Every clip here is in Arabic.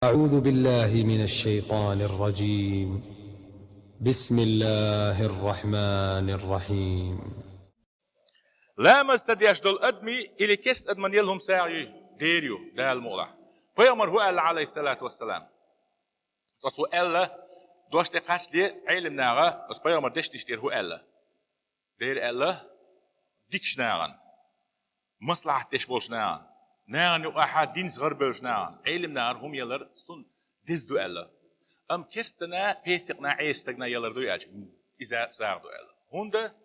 أعوذ بالله من الشيطان الرجيم. بسم الله الرحمن الرحيم. لا مستديش دول أدمي إلي كيست أدمن يلهم ساعي ديريو دا المولى بيامر هو الله عليه الصلاة والسلام صوت هو الله دوش تقاش دي علم ناغا بس بيامر ديش تشتير هو الله دير الله ديكش ناغن مصلحة تشبولش ناغن ناغن يو أحد دين صغر بولش ناغن علم ناغن هم يلر سن دزدو الله أم كيستنا بيسقنا عيستقنا يلر دو ياج إذا ساعدو الله هوندا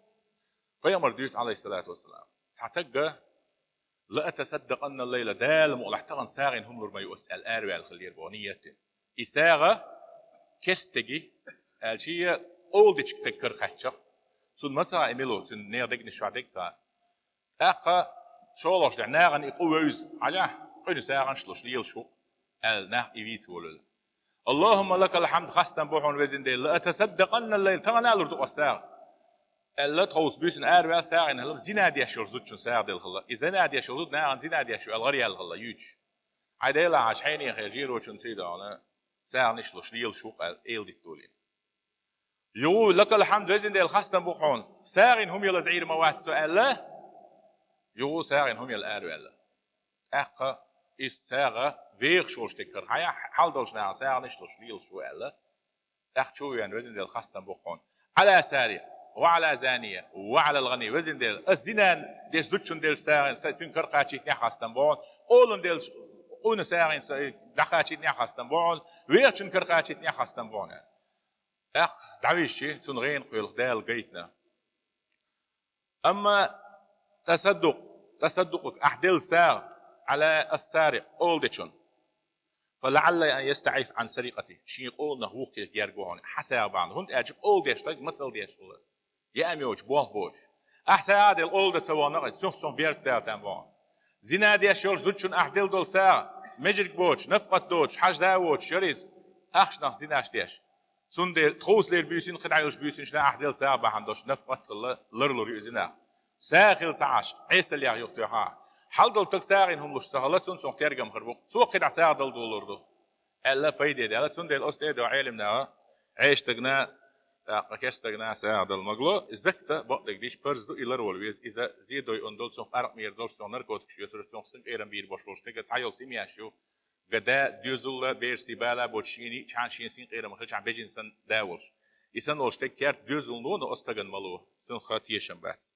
بيامر ديوس عليه الصلاة والسلام تعتقى لا أتصدق أن الليلة دال مؤلحتغن ساغن هم لرما يسأل آروي الخلير بونيتين إساغة كستجي الشيء أولدش تكر خاتشة سن متى إميلو سن نيردك نشوادك تا أقا شولش دعناغن إقوز على قيد ساغن شلوش ليل شو الناح إبيت ولل اللهم لك الحمد خاستن بوحون وزن دي لا أتصدق أن الليلة تغنى لردو الساغ اللي تخوص بيسن آروي ساغن هلم زينادي أشور زوجن ساغ ديل خلا إذا نادي أشور زود ناغن زينادي أشور الغريال الخلا يوج عديلا عش حيني خيجير وشن تيدا أنا ساغن نشلوش ليل شو إيل دي تولين يقول لك الحمد وزن ديل خاستن بوحون ساغن هم يلا زعير موات سؤال له يقول ساغن هم يلا آروي الله أقا استاغا ويغ شوش تكر هيا حال دوش ناغن ساغن نشلوش ليل شو الله أخ شو يعني وزن ديل خاستن بوحون على سارية وعلى زانية وعلى الغني وزن ديل الزنان ديش دوتشون ديل ساغن ساتين كرقاتي نخاستن بون اولن ديل اون ساغن دخاتي نخاستن بون ويرتشون كرقاتي نخاستن بون اخ دعويشي تون غين قيل ديل قيتنا اما تصدقك احدل ساغ على السارق اولدتشون فلعل ان يستعيف عن سرقته شي قولنا هو كيف يرجعون حساب بعض هند اجب اولدش مثل ديش يا أميوش بوش أحسن هذا الأولد تسوانا سوخ بيرك تاعتن بون زنا دي شول زوجن أحدل دول ساعة مجرك بوش نفقة دوش حاج داوش شريز أخش نخ زناش ديش سون دي تخوص لير بيوسين خد عيوش بيوسين شنا أحدل ساعة بحندوش نفقة لرلو يؤذنا ساخل تعاش عيسى اللي يقطعها حال دول تكسارين هم لش سهلت سون كيرجم خربوق سوق قد عساعة دول دولار دو ألا فايدة دي ألا سون دي الأستاذ وعالمنا عيش تجنا كاستغنا ساعد المغلو إزكتا بقدك ديش برز دو إلى رولويز إذا زيدو يندل سون أرق ميردل سون نركوتك شو يترسون سن إيران بير باشلوش تيجي تعيل سيمياشو قدا ديوزولا بير سيبالا بوتشيني كان شين سين إيران مخرج عم بيجين سن داولش إسان لوش تكير ديوزول نو أستغن مالو سن خاتيشن بس